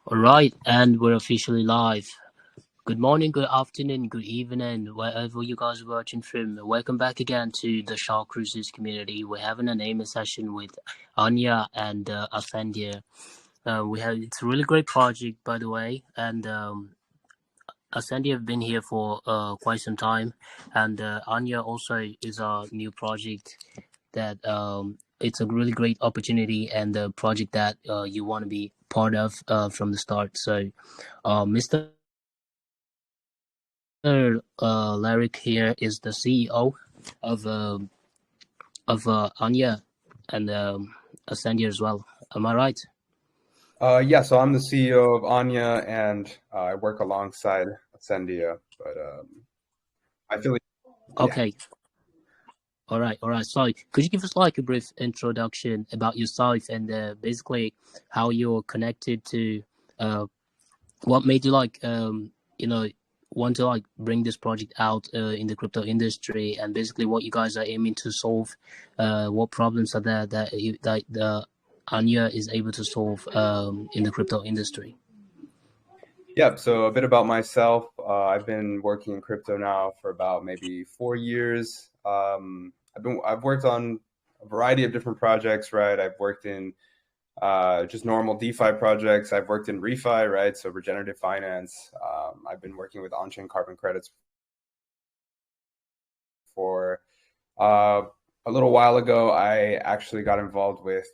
All right, and we're officially live. Good morning, good afternoon, good evening, wherever you guys are watching from. Welcome back again to the 𝗖𝗛𝗔𝗟𝗦 community. We're having an aiming session with Anya and Ascendia. It's a really great project, by the way, and Ascendia have been here for quite some time, and Anya also is a new project that it's a really great opportunity and a project that you want to be part of from the start. So, Mr. Larrick here is the CEO of Anya and Ascendia as well. Am I right? Yeah, so I'm the CEO of Anya, and I work alongside Ascendia. But I feel like, yeah, Okay. All right. All right. So, could you give us like a brief introduction about yourself and basically how you're connected to what made you you know want to like bring this project out in the crypto industry, and basically what you guys are aiming to solve, what problems are there that the Anya is able to solve in the crypto industry. yeah. So a bit about myself. I've been working in crypto now for about maybe 4 years. I've worked on a variety of different projects, right? I've worked in just normal DeFi projects. I've worked in refi, right? So regenerative finance. I've been working with on-chain carbon credits for uh, a little while ago. I actually got involved with,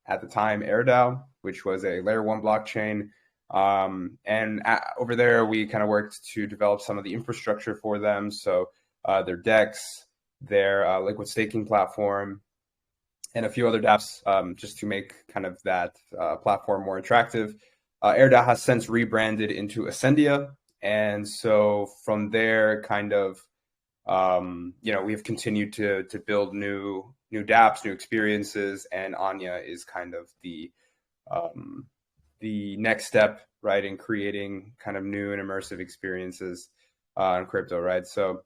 at the time, 𝗖𝗛𝗓𝗚𝗟𝗢, which was a layer one blockchain. Over there, we kind of worked to develop some of the infrastructure for them. So their DEX, their liquid staking platform, and a few other dApps just to make kind of that platform more attractive. 𝗖𝗛𝗓𝗚 has since rebranded into Ascendia. And so from there, kind of, we've continued to build new dApps, new experiences, and Anya is kind of the next step, right, in creating kind of new and immersive experiences in crypto, right? So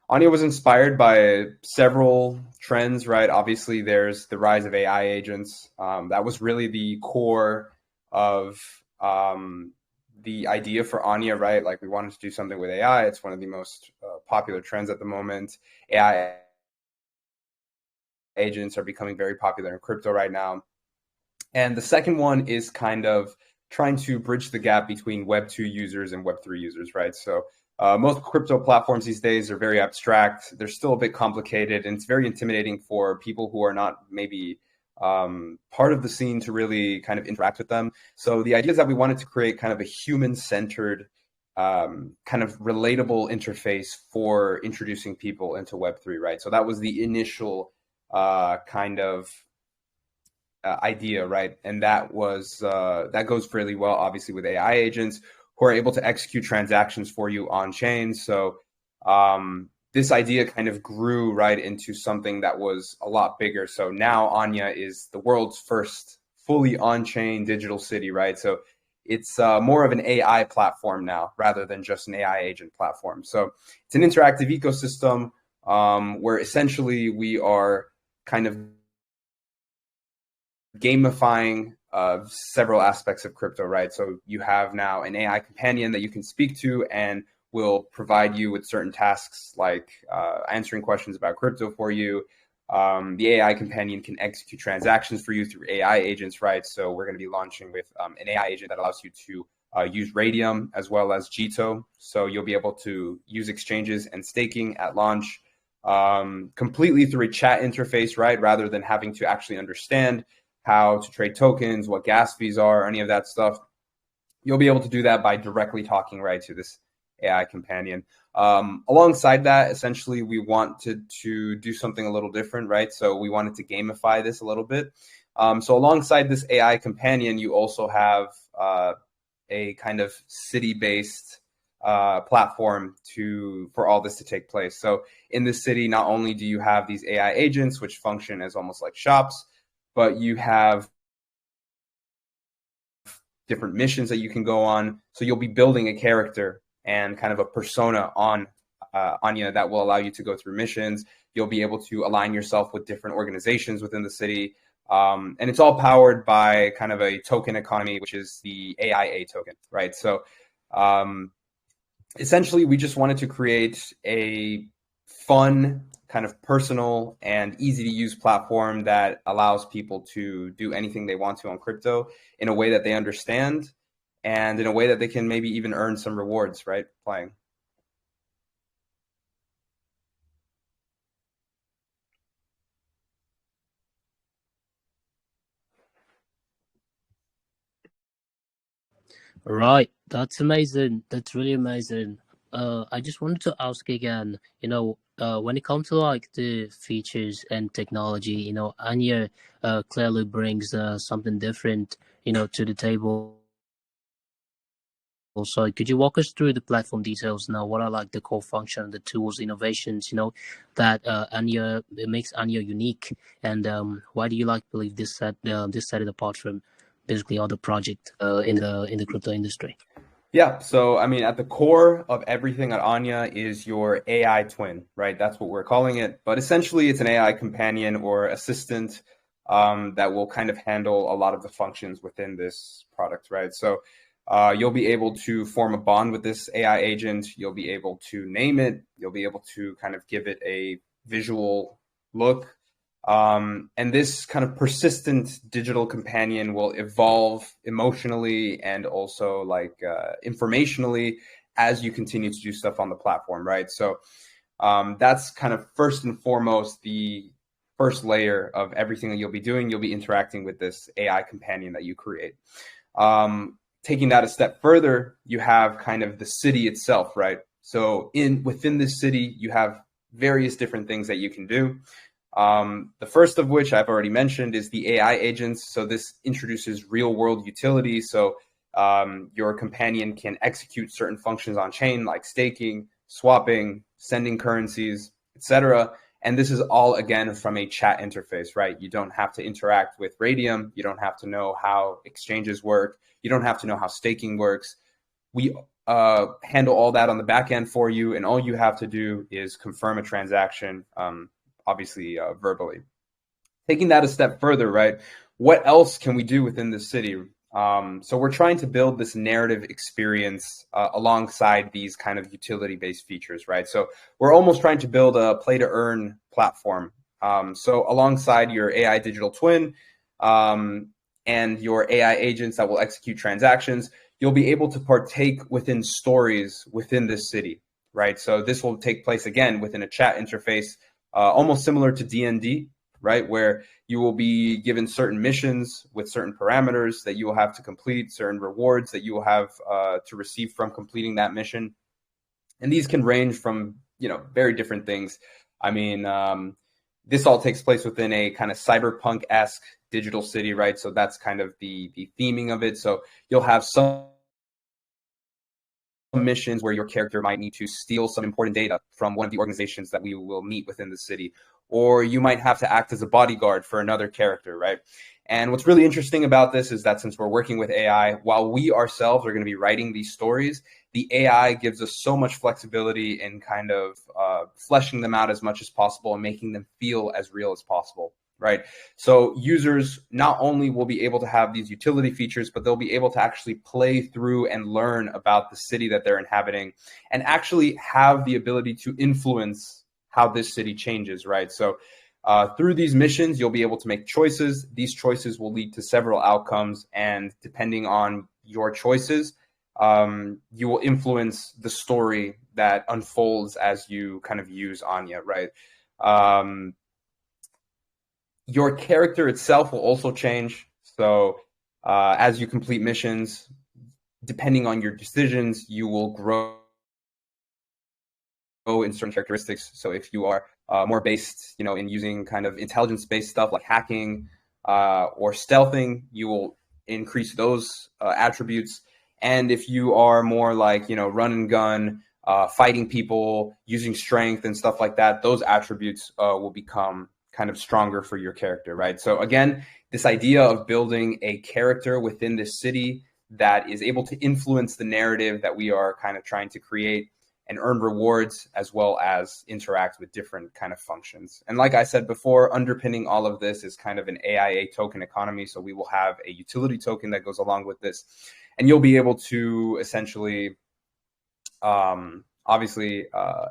Anya was inspired by several trends, right? Obviously, there's the rise of AI agents. That was really the core of the idea for Anya, right? Like we wanted to do something with AI. It's one of the most popular trends at the moment. AI agents are becoming very popular in crypto right now. And the second one is kind of trying to bridge the gap between Web2 users and Web3 users, right? So most crypto platforms these days are very abstract. They're still a bit complicated, and it's very intimidating for people who are not maybe part of the scene to really kind of interact with them. So the idea is that we wanted to create kind of a human-centered, kind of relatable interface for introducing people into Web3, right? So that was the initial kind of idea, right? And that goes really well, obviously, with AI agents who are able to execute transactions for you on chain. So this idea kind of grew right into something that was a lot bigger. So now Anya is the world's first fully on-chain digital city, right? So it's more of an AI platform now rather than just an AI agent platform. So it's an interactive ecosystem where essentially we are kind of gamifying several aspects of crypto, right? So you have now an AI companion that you can speak to and will provide you with certain tasks like answering questions about crypto for you. The AI companion can execute transactions for you through AI agents, right? So we're going to be launching with an AI agent that allows you to use Radium as well as 𝗖𝗛𝗓𝗚𝗟𝗏. So you'll be able to use exchanges and staking at launch completely through a chat interface, right? Rather than having to actually understand how to trade tokens, what gas fees are, any of that stuff. You'll be able to do that by directly talking right to this AI companion. Alongside that, essentially, we wanted to do something a little different, right? So we wanted to gamify this a little bit. So alongside this AI companion, you also have a kind of city-based platform for all this to take place. So in this city, not only do you have these AI agents, which function as almost like shops, but you have different missions that you can go on. So you'll be building a character and kind of a persona on Anya that will allow you to go through missions. You'll be able to align yourself with different organizations within the city. And it's all powered by kind of a token economy, which is the AIA token, right? So essentially, we just wanted to create a fun, kind of personal and easy to use platform that allows people to do anything they want to on crypto in a way that they understand and in a way that they can maybe even earn some rewards, right, playing. Right, that's amazing. That's really amazing. I just wanted to ask again, when it comes to like the features and technology, Anya clearly brings something different, to the table. So could you walk us through the platform details now? What are like the core function, the tools, innovations, that Anya it makes Anya unique, and why do you believe this set it apart from basically other project in the crypto industry? Yeah, so I mean, at the core of everything at Anya is your AI twin, right? That's what we're calling it. But essentially, it's an AI companion or assistant that will kind of handle a lot of the functions within this product, right? So you'll be able to form a bond with this AI agent. You'll be able to name it. You'll be able to kind of give it a visual look. And this kind of persistent digital companion will evolve emotionally and also informationally as you continue to do stuff on the platform, right? So that's kind of first and foremost the first layer of everything that you'll be doing. You'll be interacting with this AI companion that you create. Taking that a step further, you have kind of the city itself, right? So within this city, you have various different things that you can do. The first of which I've already mentioned is the AI agents. So this introduces real world utility. So your companion can execute certain functions on chain like staking, swapping, sending currencies, etc. And this is all, again, from a chat interface, right? You don't have to interact with Radium. You don't have to know how exchanges work. You don't have to know how staking works. We handle all that on the back end for you. And all you have to do is confirm a transaction, obviously verbally. Taking that a step further, right? What else can we do within this city? So we're trying to build this narrative experience alongside these kind of utility-based features, right? So we're almost trying to build a play-to-earn platform. So alongside your AI digital twin and your AI agents that will execute transactions, you'll be able to partake within stories within this city, right? So this will take place, again, within a chat interface, almost similar to D&D, right? Where you will be given certain missions with certain parameters that you will have to complete, certain rewards that you will have to receive from completing that mission. And these can range from, very different things. I mean, this all takes place within a kind of cyberpunk-esque digital city, right? So that's kind of the theming of it. So you'll have some missions where your character might need to steal some important data from one of the organizations that we will meet within the city, or you might have to act as a bodyguard for another character, right? And what's really interesting about this is that since we're working with AI, while we ourselves are going to be writing these stories, the AI gives us so much flexibility in kind of fleshing them out as much as possible and making them feel as real as possible, right? So users not only will be able to have these utility features, but they'll be able to actually play through and learn about the city that they're inhabiting and actually have the ability to influence how this city changes, right? So through these missions, you'll be able to make choices. These choices will lead to several outcomes, and depending on your choices, you will influence the story that unfolds as you kind of use Anya, right? Your character itself will also change. So as you complete missions, depending on your decisions, you will grow in certain characteristics. So if you are more based, in using kind of intelligence-based stuff like hacking or stealthing, you will increase those attributes. And if you are more like, run and gun, fighting people, using strength and stuff like that, those attributes will become kind of stronger for your character, right? So again, this idea of building a character within this city that is able to influence the narrative that we are kind of trying to create and earn rewards, as well as interact with different kind of functions. And like I said before, underpinning all of this is kind of an AIA token economy. So we will have a utility token that goes along with this, and you'll be able to essentially obviously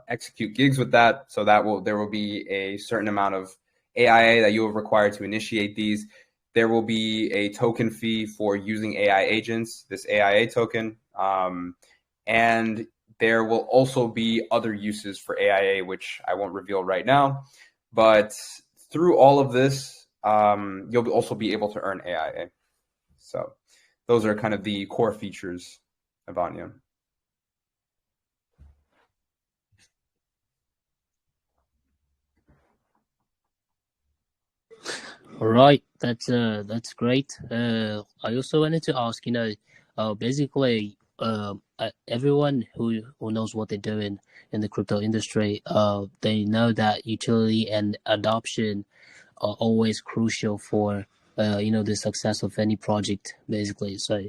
execute gigs with that. So there will be a certain amount of AIA that you will require to initiate these. There will be a token fee for using AI agents, this AIA token. And there will also be other uses for AIA, which I won't reveal right now. But through all of this, you'll also be able to earn AIA. So those are kind of the core features of Anya. All right, that's great. I also wanted to ask, basically, everyone who knows what they're doing in the crypto industry, they know that utility and adoption are always crucial for, the success of any project, basically. So,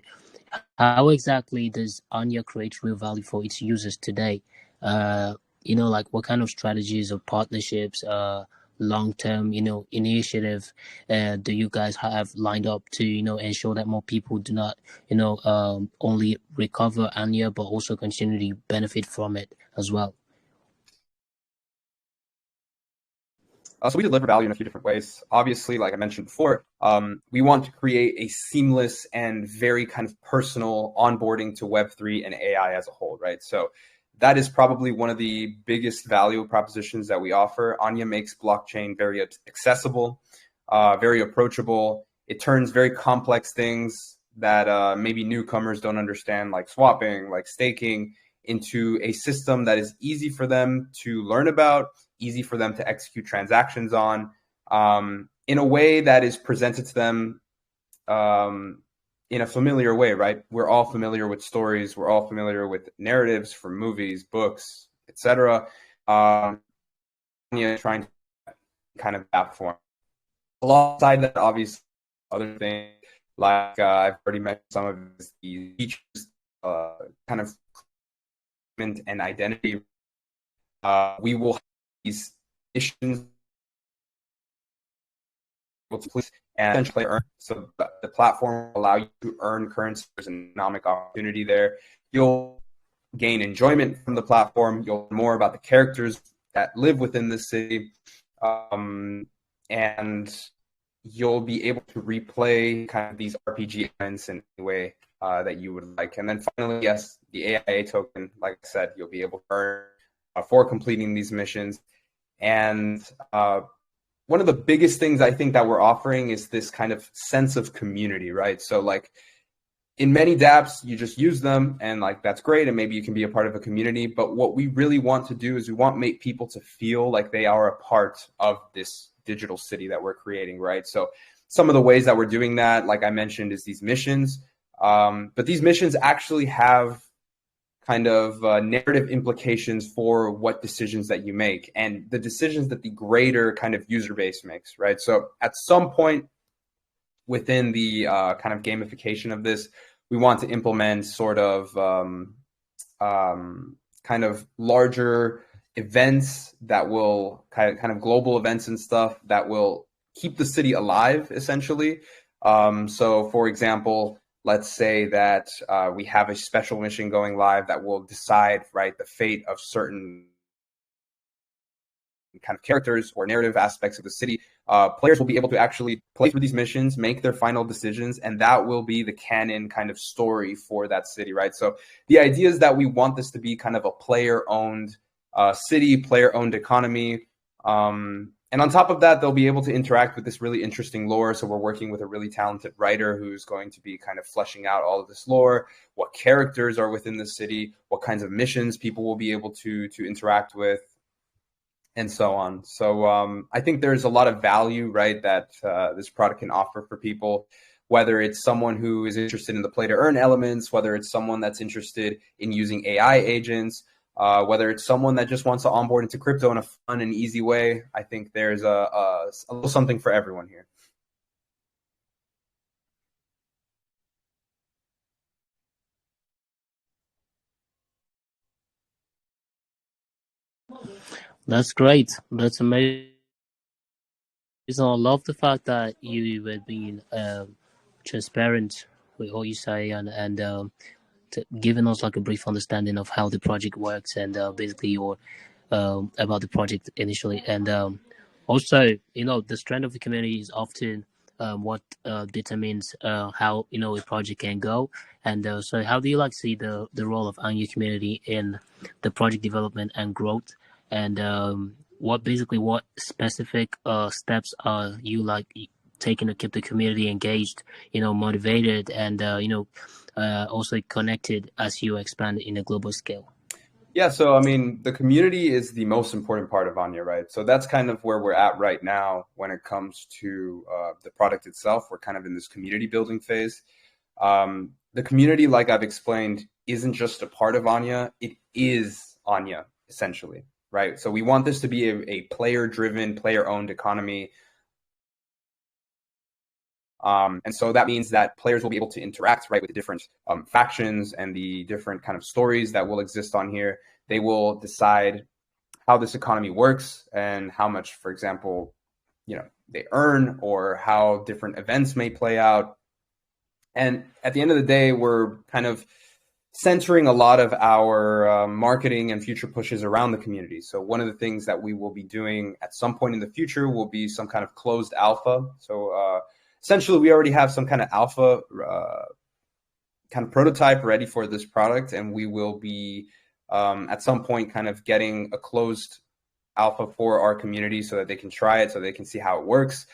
how exactly does Anya create real value for its users today? Like what kind of strategies or partnerships, long-term, initiative do you guys have lined up to, ensure that more people do not, only recover Anya, but also continue to benefit from it as well? So we deliver value in a few different ways. Obviously, like I mentioned before, we want to create a seamless and very kind of personal onboarding to Web3 and AI as a whole, right? So that is probably one of the biggest value propositions that we offer. Anya makes blockchain very accessible, very approachable. It turns very complex things that maybe newcomers don't understand, like swapping, like staking, into a system that is easy for them to learn about, easy for them to execute transactions on, in a way that is presented to them in a familiar way, right? We're all familiar with stories. We're all familiar with narratives from movies, books, etc. Trying to kind of that form. Alongside that, obviously, other things like I've already mentioned some of the features, kind of and identity. We will have these missions and essentially earn. So the platform will allow you to earn currency. There's an economic opportunity there. You'll gain enjoyment from the platform. You'll learn more about the characters that live within the city. And you'll be able to replay kind of these RPG events in any way that you would like. And then finally, yes, the AIA token, like I said, you'll be able to earn for completing these missions. And one of the biggest things I think that we're offering is this kind of sense of community, right? So like in many dApps, you just use them and like that's great, and maybe you can be a part of a community. But what we really want to do is we want make people to feel like they are a part of this digital city that we're creating, right? So some of the ways that we're doing that, like I mentioned, is these missions. But these missions actually have kind of narrative implications for what decisions that you make and the decisions that the greater kind of user base makes, right? So at some point within the kind of gamification of this, we want to implement sort of kind of larger events that will kind of global events and stuff that will keep the city alive, essentially. So for example, let's say that we have a special mission going live that will decide, right, the fate of certain kind of characters or narrative aspects of the city. Players will be able to actually play through these missions, make their final decisions, and that will be the canon kind of story for that city, right? So the idea is that we want this to be kind of a player-owned city, player-owned economy. And on top of that, they'll be able to interact with this really interesting lore. So we're working with a really talented writer who's going to be kind of fleshing out all of this lore, what characters are within the city, what kinds of missions people will be able to interact with, and so on. So I think there's a lot of value, right, that this product can offer for people, whether it's someone who is interested in the play to earn elements, whether it's someone that's interested in using AI agents, whether it's someone that just wants to onboard into crypto in a fun and easy way. I think there's a little something for everyone here. That's great. That's amazing. I love the fact that you were being transparent with what you say, and giving us like a brief understanding of how the project works, and basically your about the project initially. And also, the strength of the community is often what determines how a project can go. And so, how do you like see the role of Anya community in the project development and growth? And what specific steps are you like taking to keep the community engaged, motivated, and also connected as you expand in a global scale? Yeah, so I mean, the community is the most important part of Anya, right? So that's kind of where we're at right now when it comes to the product itself. We're kind of in this community building phase. The community, like I've explained, isn't just a part of Anya, it is Anya, essentially, right? So we want this to be a player-driven, player-owned economy. And so that means that players will be able to interact, right, with the different factions and the different kind of stories that will exist on here. They will decide how this economy works and how much, for example, they earn, or how different events may play out. And at the end of the day, we're kind of centering a lot of our marketing and future pushes around the community. So one of the things that we will be doing at some point in the future will be some kind of closed alpha. So essentially, we already have some kind of alpha kind of prototype ready for this product, and we will be at some point kind of getting a closed alpha for our community so that they can try it, so they can see how it works.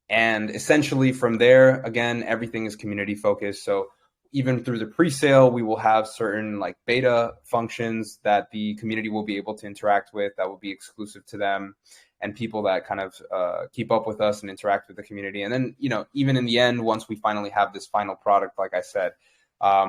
And essentially from there, again, everything is community focused. So even through the pre-sale, we will have certain like beta functions that the community will be able to interact with that will be exclusive to them, and people that kind of keep up with us and interact with the community. And then, even in the end, once we finally have this final product, like I said,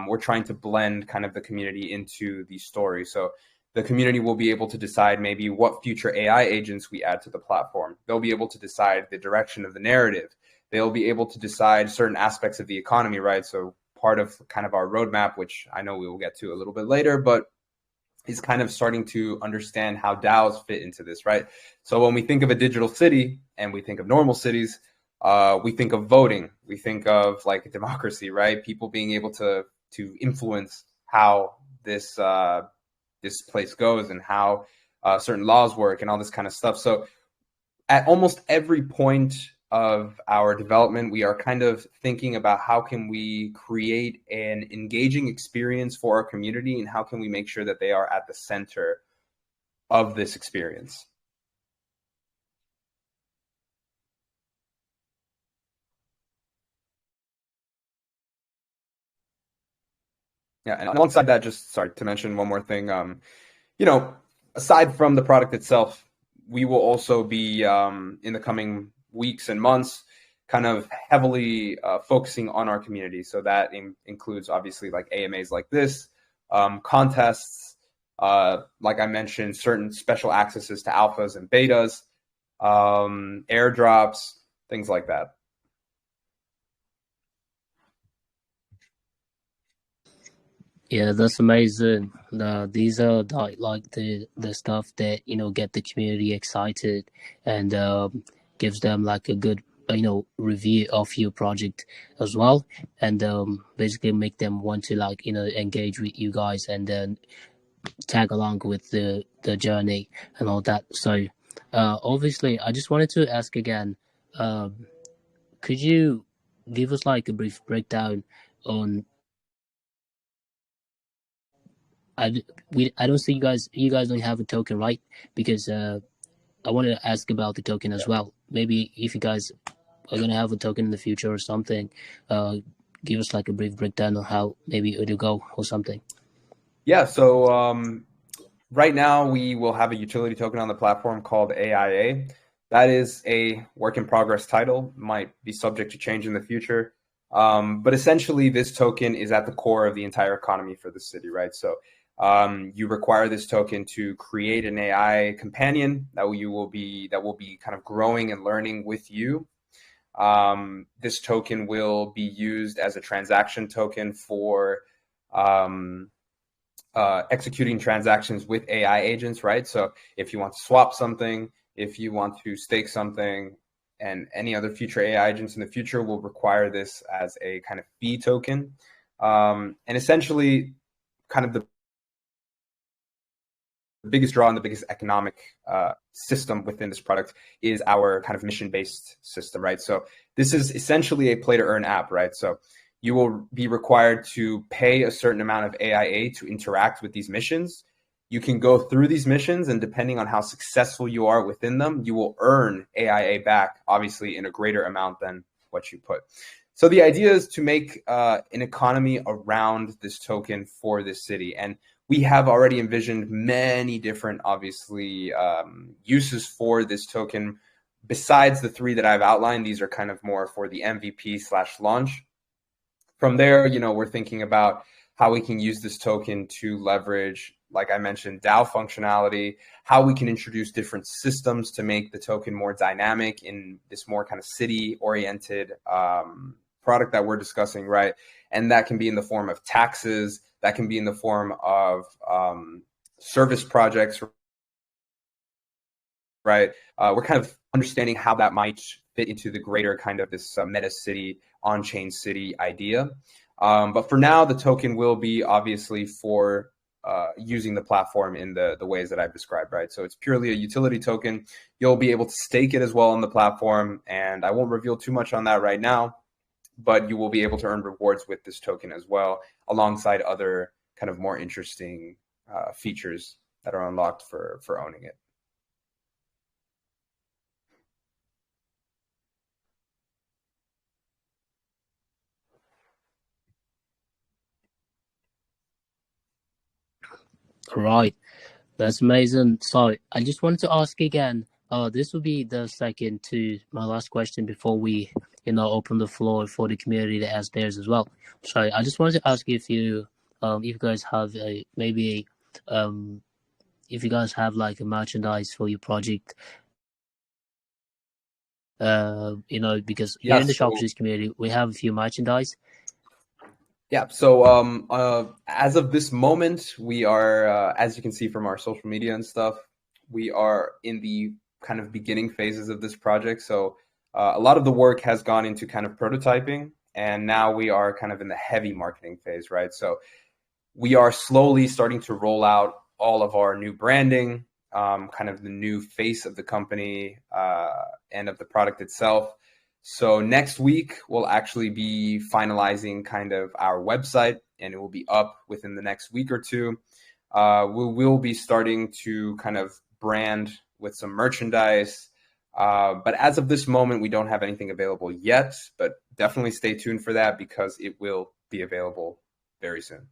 we're trying to blend kind of the community into the story. So the community will be able to decide maybe what future AI agents we add to the platform. They'll be able to decide the direction of the narrative. They'll be able to decide certain aspects of the economy, right? So part of kind of our roadmap, which I know we will get to a little bit later, but is kind of starting to understand how DAOs fit into this, right? So when we think of a digital city and we think of normal cities, we think of voting, we think of like democracy, right? People being able to influence how this place goes and how certain laws work and all this kind of stuff. So at almost every point of our development, we are kind of thinking about how can we create an engaging experience for our community, and how can we make sure that they are at the center of this experience. Yeah, and alongside that, just sorry to mention one more thing. Aside from the product itself, we will also be in the coming weeks and months kind of heavily focusing on our community. So that includes obviously like AMAs like this, contests, like I mentioned, certain special accesses to alphas and betas, airdrops, things like that. Yeah, that's amazing. These are like the stuff that get the community excited, and gives them like a good review of your project as well, and basically make them want to like engage with you guys, and then tag along with the journey and all that. So obviously, I just wanted to ask again, could you give us like a brief breakdown on I don't see you guys don't have a token, right? Because I wanted to ask about the token as well. Maybe if you guys are gonna have a token in the future or something, uh give us like a brief breakdown on how maybe it'll go or something. Yeah, so right now we will have a utility token on the platform called AIA. That is a work in progress title, might be subject to change in the future. But essentially this token is at the core of the entire economy for the city, right? So you require this token to create an AI companion that will be kind of growing and learning with you. This token will be used as a transaction token for executing transactions with AI agents, right? So if you want to swap something, if you want to stake something, and any other future AI agents in the future will require this as a kind of fee token. And essentially, kind of the biggest draw and the biggest economic system within this product is our kind of mission-based system, right? So this is essentially a play-to-earn app, right? So you will be required to pay a certain amount of AIA to interact with these missions. You can go through these missions, and depending on how successful you are within them, you will earn AIA back, obviously in a greater amount than what you put. So the idea is to make an economy around this token for this city. And we have already envisioned many different, obviously, uses for this token. Besides the 3 that I've outlined, these are kind of more for the MVP/launch. From there, we're thinking about how we can use this token to leverage, like I mentioned, DAO functionality, how we can introduce different systems to make the token more dynamic in this more kind of city-oriented product that we're discussing, right? And that can be in the form of taxes, that can be in the form of service projects, right? We're kind of understanding how that might fit into the greater kind of this meta city, on-chain city idea. But for now, the token will be obviously for using the platform in the ways that I've described, right? So it's purely a utility token. You'll be able to stake it as well on the platform, and I won't reveal too much on that right now, but you will be able to earn rewards with this token as well, alongside other kind of more interesting features that are unlocked for owning it. Right. That's amazing. So I just wanted to ask again. This will be the second to my last question before we, open the floor for the community to ask theirs as well. So I just wanted to ask if you guys have if you guys have like a merchandise for your project. Because here in the Sharpshooters community, we have a few merchandise. Yeah, so as of this moment, we are, as you can see from our social media and stuff, we are in the kind of beginning phases of this project. So a lot of the work has gone into kind of prototyping, and now we are kind of in the heavy marketing phase, right? So we are slowly starting to roll out all of our new branding, kind of the new face of the company and of the product itself. So next week, we'll actually be finalizing kind of our website, and it will be up within the next week or two. We will be starting to kind of brand with some merchandise. But as of this moment, we don't have anything available yet, but definitely stay tuned for that because it will be available very soon.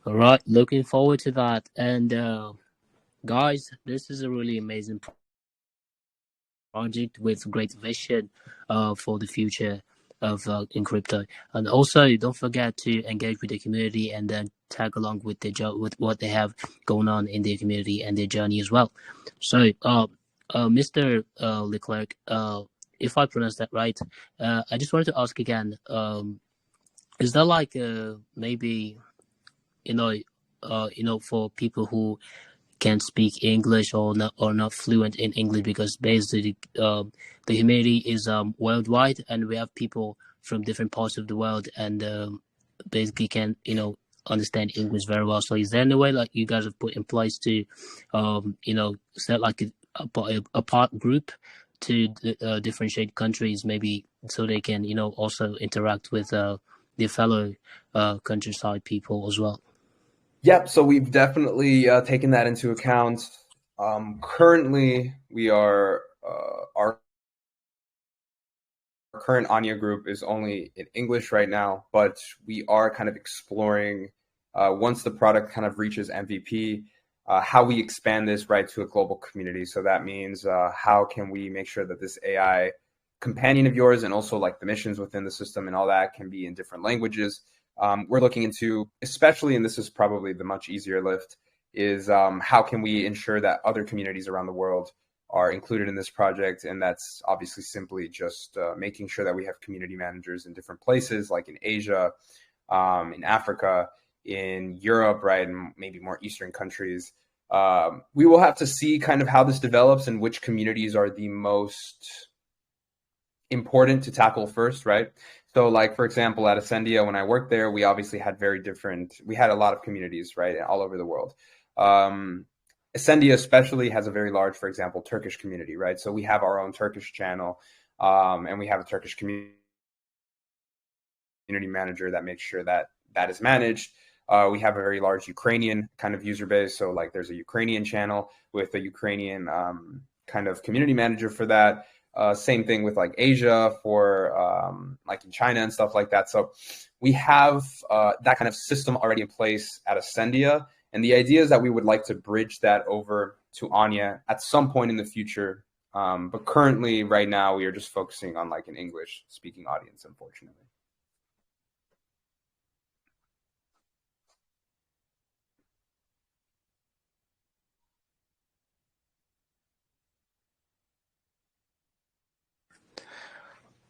All right, looking forward to that. And guys, this is a really amazing project with great vision for the future of in crypto. And also, don't forget to engage with the community and then tag along with with what they have going on in their community and their journey as well. So, Mr. Leclerc, if I pronounce that right, I just wanted to ask again. Is there like maybe for people who can't speak English or not fluent in English, because basically the community is worldwide and we have people from different parts of the world and basically can understand English very well. So is there any way like you guys have put in place to set like a part group to differentiate countries, maybe so they can also interact with their fellow countryside people as well? Yep, so we've definitely taken that into account. Currently, we are our current Anya group is only in English right now, but we are kind of exploring once the product kind of reaches MVP, how we expand this right to a global community. So that means how can we make sure that this AI companion of yours and also like the missions within the system and all that can be in different languages. We're looking into, especially, and this is probably the much easier lift, is how can we ensure that other communities around the world are included in this project, and that's obviously simply just making sure that we have community managers in different places, like in Asia, in Africa, in Europe, right, and maybe more Eastern countries. We will have to see kind of how this develops and which communities are the most important to tackle first, right? So like, for example, at Ascendia, when I worked there, we obviously had we had a lot of communities, right, all over the world. Ascendia especially has a very large, for example, Turkish community, right? So we have our own Turkish channel, and we have a Turkish community manager that makes sure that that is managed. We have a very large Ukrainian kind of user base. So like there's a Ukrainian channel with a Ukrainian kind of community manager for that. Same thing with like Asia for like in China and stuff like that. So we have that kind of system already in place at Ascendia. And the idea is that we would like to bridge that over to Anya at some point in the future. But currently, right now, we are just focusing on like an English speaking audience, unfortunately.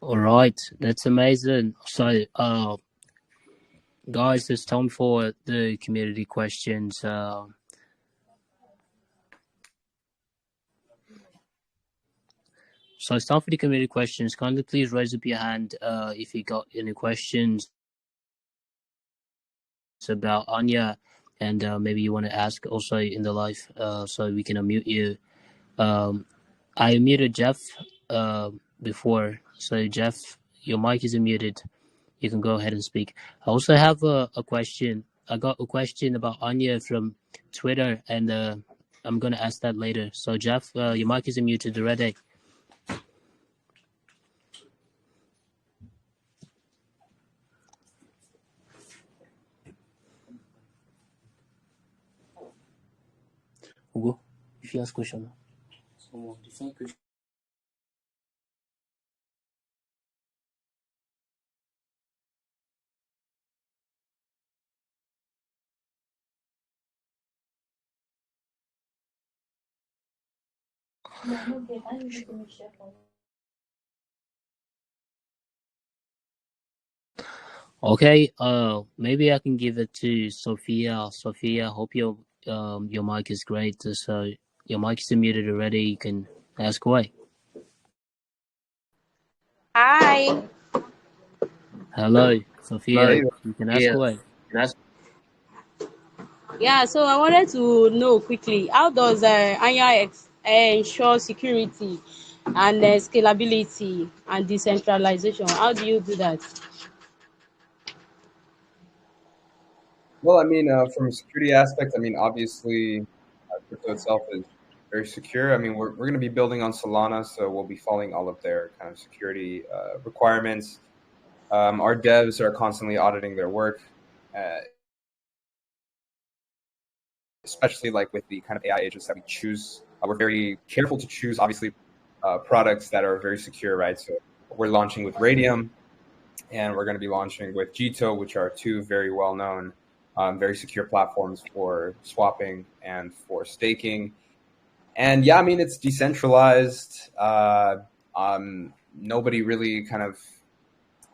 All right, that's amazing. So, guys, it's time for the community questions. So it's time for the community questions. Kindly please raise up your hand if you got any questions about Anya, and maybe you want to ask also in the live, so we can unmute you. I muted Jeff before, so Jeff, your mic is unmuted. You can go ahead and speak. I also have a question. I got a question about Anya from Twitter, and I'm gonna ask that later. So Jeff, your mic is unmuted already. Hugo, if you ask question. Okay, maybe I can give it to Sophia. Sophia, hope your mic is great. So your mic is muted already. You can ask away. Hi. Hello, Sophia. Hey. You can ask away. Yeah, so I wanted to know quickly, how does Anya ensure security and scalability and decentralization? How do you do that? Well, I mean, from a security aspect, I mean, obviously, crypto itself is very secure. I mean, we're going to be building on Solana, so we'll be following all of their kind of security requirements. Our devs are constantly auditing their work, especially like with the kind of AI agents that we choose. We're very careful to choose, obviously, products that are very secure, right? So we're launching with Radium, and we're going to be launching with 𝗖𝗛𝗓𝗏, which are two very well-known, very secure platforms for swapping and for staking. And yeah, I mean, it's decentralized. Nobody really kind of,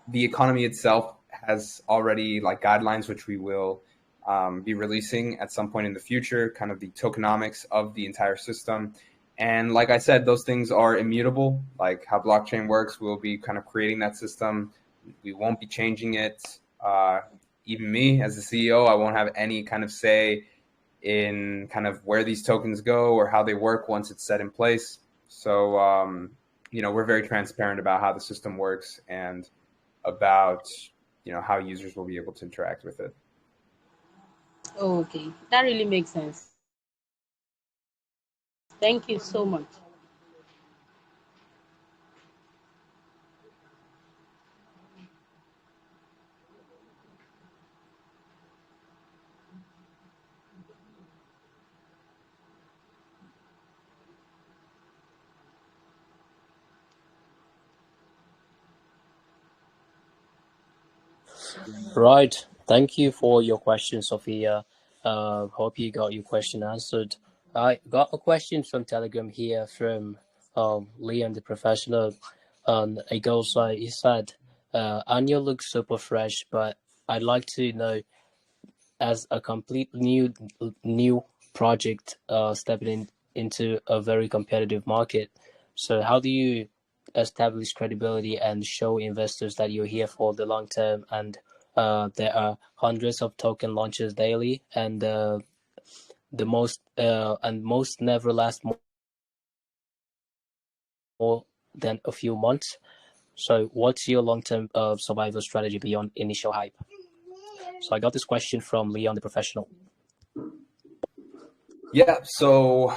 the economy itself has already like guidelines, which we will be releasing at some point in the future, kind of the tokenomics of the entire system. And like I said, those things are immutable, like how blockchain works. We'll be kind of creating that system. We won't be changing it. Even me as the CEO, I won't have any kind of say in kind of where these tokens go or how they work once it's set in place. So, we're very transparent about how the system works and about, how users will be able to interact with it. Okay, that really makes sense. Thank you so much. Right. Thank you for your question, Sophia. Hope you got your question answered. I got a question from Telegram here from Leon the professional on a goal site. He said, Anya looks super fresh, but I'd like to know, as a complete new project stepping into a very competitive market. So how do you establish credibility and show investors that you're here for the long term? And there are hundreds of token launches daily, and most never last more than a few months. So what's your long-term survival strategy beyond initial hype? So I got this question from Leon the professional. Yeah, so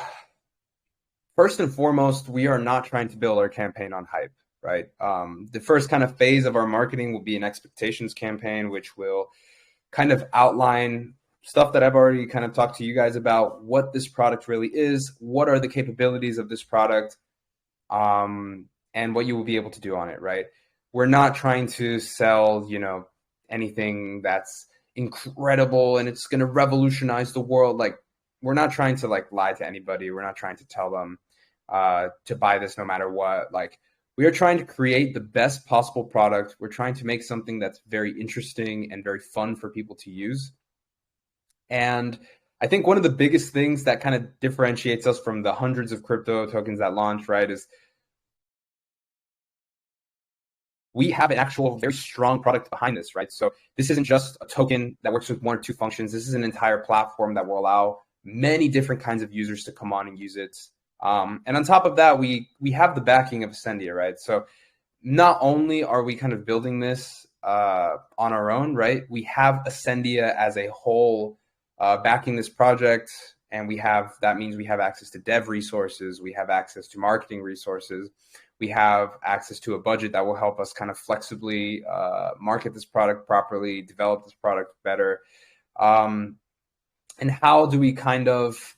first and foremost, we are not trying to build our campaign on hype, right? The first kind of phase of our marketing will be an expectations campaign, which will kind of outline stuff that I've already kind of talked to you guys about, what this product really is, what are the capabilities of this product, and what you will be able to do on it, right? We're not trying to sell, anything that's incredible and it's going to revolutionize the world. Like, we're not trying to lie to anybody. We're not trying to tell them to buy this no matter what. Like, we are trying to create the best possible product. We're trying to make something that's very interesting and very fun for people to use. And I think one of the biggest things that kind of differentiates us from the hundreds of crypto tokens that launch, right, is we have an actual very strong product behind this, right? So this isn't just a token that works with one or two functions. This is an entire platform that will allow many different kinds of users to come on and use it. And on top of that, we have the backing of Ascendia, right? So not only are we kind of building this on our own, right? We have Ascendia as a whole backing this project, and that means we have access to dev resources, we have access to marketing resources, we have access to a budget that will help us kind of flexibly market this product properly, develop this product better. And how do we kind of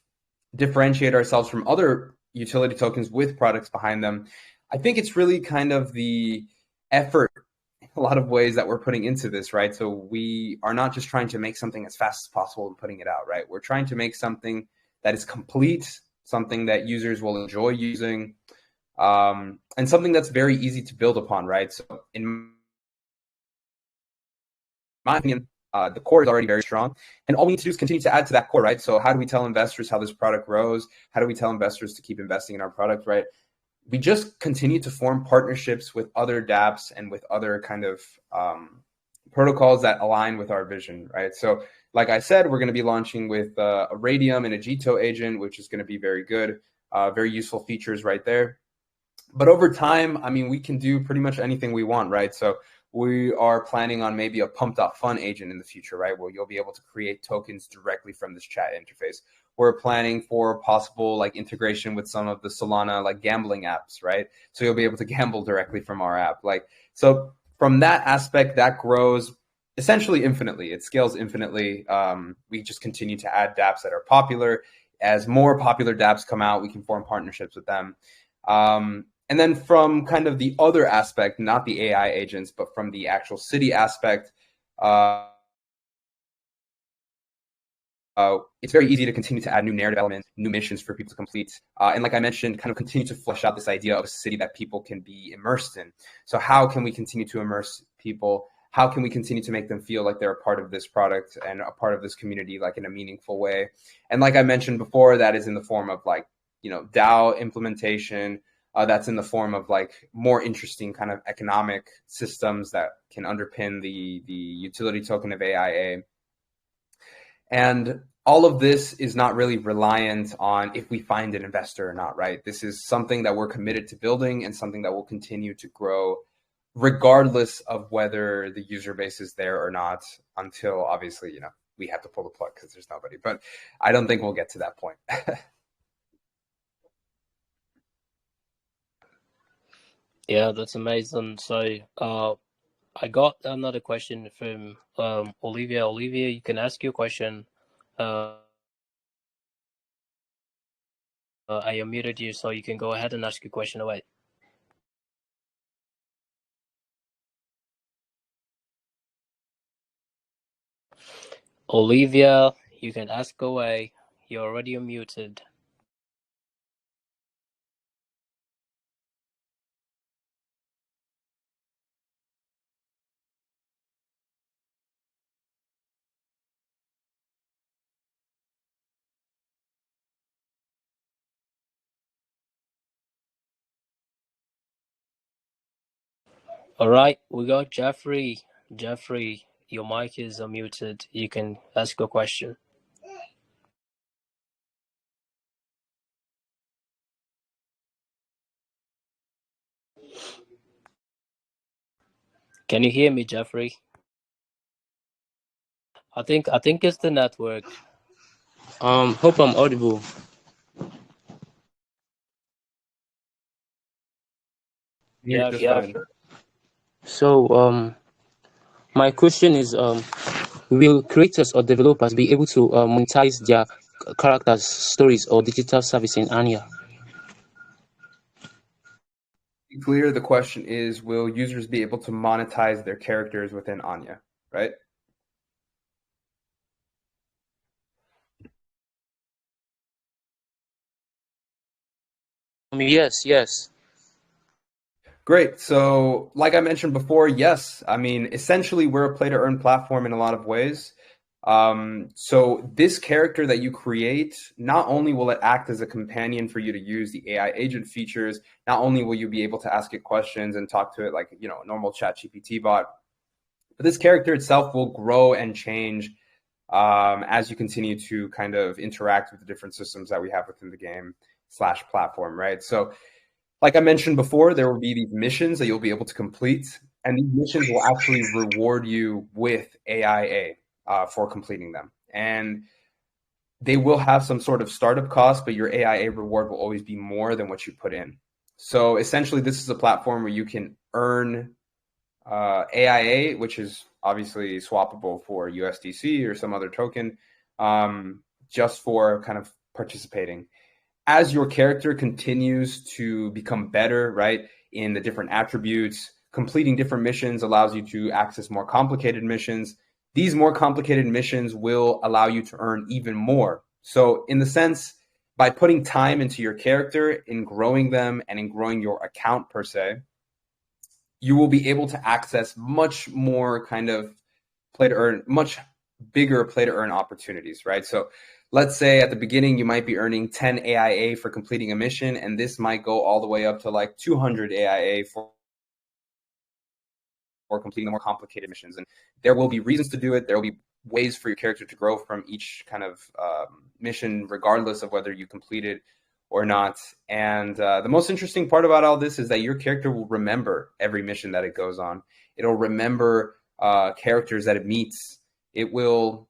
differentiate ourselves from other utility tokens with products behind them? I think it's really kind of the effort in a lot of ways that we're putting into this, right? So we are not just trying to make something as fast as possible and putting it out, right? We're trying to make something that is complete, something that users will enjoy using, and something that's very easy to build upon, right? So in my opinion, the core is already very strong, and all we need to do is continue to add to that core, right? So how do we tell investors how this product grows? How do we tell investors to keep investing in our product, right? We just continue to form partnerships with other dApps and with other kind of protocols that align with our vision, right? So like I said, we're going to be launching with a Radium and a Jito agent, which is going to be very good, very useful features right there. But over time, I mean, we can do pretty much anything we want, right? So we are planning on maybe a pump.fun agent in the future, right? Where you'll be able to create tokens directly from this chat interface. We're planning for possible integration with some of the Solana gambling apps, right? So you'll be able to gamble directly from our app. So from that aspect, that grows essentially infinitely. It scales infinitely. We just continue to add dApps that are popular. As more popular dApps come out, we can form partnerships with them. And then from kind of the other aspect, not the AI agents, but from the actual city aspect, it's very easy to continue to add new narrative elements, new missions for people to complete. And like I mentioned, kind of continue to flesh out this idea of a city that people can be immersed in. So how can we continue to immerse people? How can we continue to make them feel like they're a part of this product and a part of this community, in a meaningful way? And like I mentioned before, that is in the form of DAO implementation. That's in the form of more interesting kind of economic systems that can underpin the utility token of AIA. And all of this is not really reliant on if we find an investor or not, right? This is something that we're committed to building and something that will continue to grow regardless of whether the user base is there or not, until obviously, we have to pull the plug because there's nobody. But I don't think we'll get to that point. Yeah, that's amazing. So I got another question from Olivia. Olivia, you can ask your question. I unmuted you, so you can go ahead and ask your question away. Olivia, you can ask away. You're already unmuted. All right, we got Jeffrey. Jeffrey, your mic is unmuted. You can ask a question. Can you hear me, Jeffrey? I think it's the network. Hope I'm audible. Yeah, Fine. So, my question is, will creators or developers be able to monetize their characters, stories, or digital service in Anya? To be clear, the question is, will users be able to monetize their characters within Anya, right? Yes. Great. So, like I mentioned before, yes. I mean, essentially, we're a play-to-earn platform in a lot of ways. So this character that you create, not only will it act as a companion for you to use the AI agent features, not only will you be able to ask it questions and talk to it like, you know, a normal chat GPT bot, but this character itself will grow and change as you continue to kind of interact with the different systems that we have within the game / platform, right? So like I mentioned before, there will be these missions that you'll be able to complete, and these missions will actually reward you with AIA for completing them. And they will have some sort of startup cost, but your AIA reward will always be more than what you put in. So essentially, this is a platform where you can earn AIA, which is obviously swappable for USDC or some other token, just for kind of participating. As your character continues to become better, right, in the different attributes, completing different missions allows you to access more complicated missions. These more complicated missions will allow you to earn even more. So in the sense, by putting time into your character, in growing them and in growing your account per se, you will be able to access much more kind of play to earn, much bigger play to earn opportunities, right? So let's say at the beginning, you might be earning 10 AIA for completing a mission, and this might go all the way up to like 200 AIA for completing the more complicated missions. And there will be reasons to do it. There will be ways for your character to grow from each kind of mission, regardless of whether you complete it or not. And the most interesting part about all this is that your character will remember every mission that it goes on. It'll remember characters that it meets. It will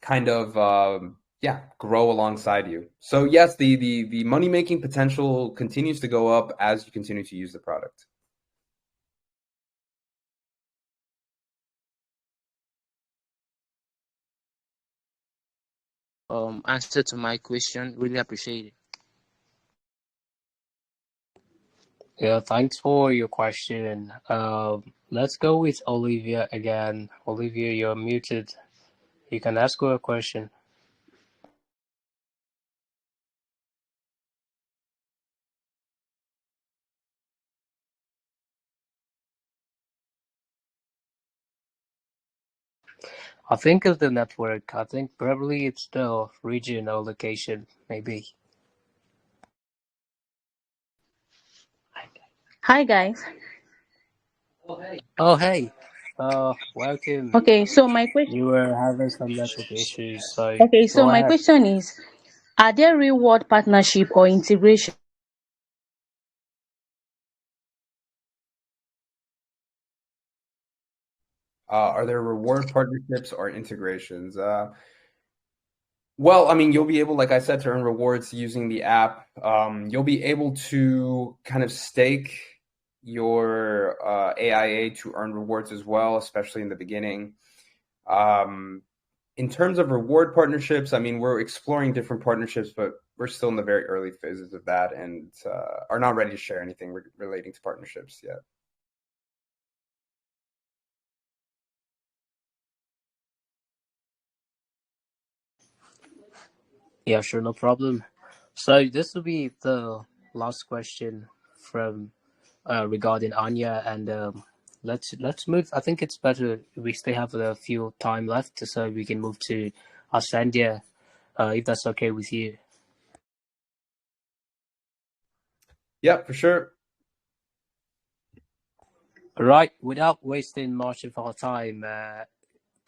kind of grow alongside you. So yes, the money making potential continues to go up as you continue to use the product. Answer to my question. Really appreciate it. Yeah, thanks for your question. Let's go with Olivia again. Olivia, you're muted. You can ask her a question. I think it's the network. I think probably it's the region or location, maybe. Hi guys. Oh, hey. Welcome. Okay, so my question. You were having some network issues, so Okay, so go my ahead. question is: are there reward partnership or integration? Are there reward partnerships or integrations? Well, I mean, you'll be able, like I said, to earn rewards using the app. You'll be able to kind of stake your AIA to earn rewards as well, especially in the beginning. In terms of reward partnerships, I mean, we're exploring different partnerships, but we're still in the very early phases of that and are not ready to share anything relating to partnerships yet. Yeah, sure, no problem. So this will be the last question from regarding Anya, and let's move. I think it's better we still have a few time left, so we can move to Ascendia, if that's okay with you. Yeah, for sure. Right, without wasting much of our time,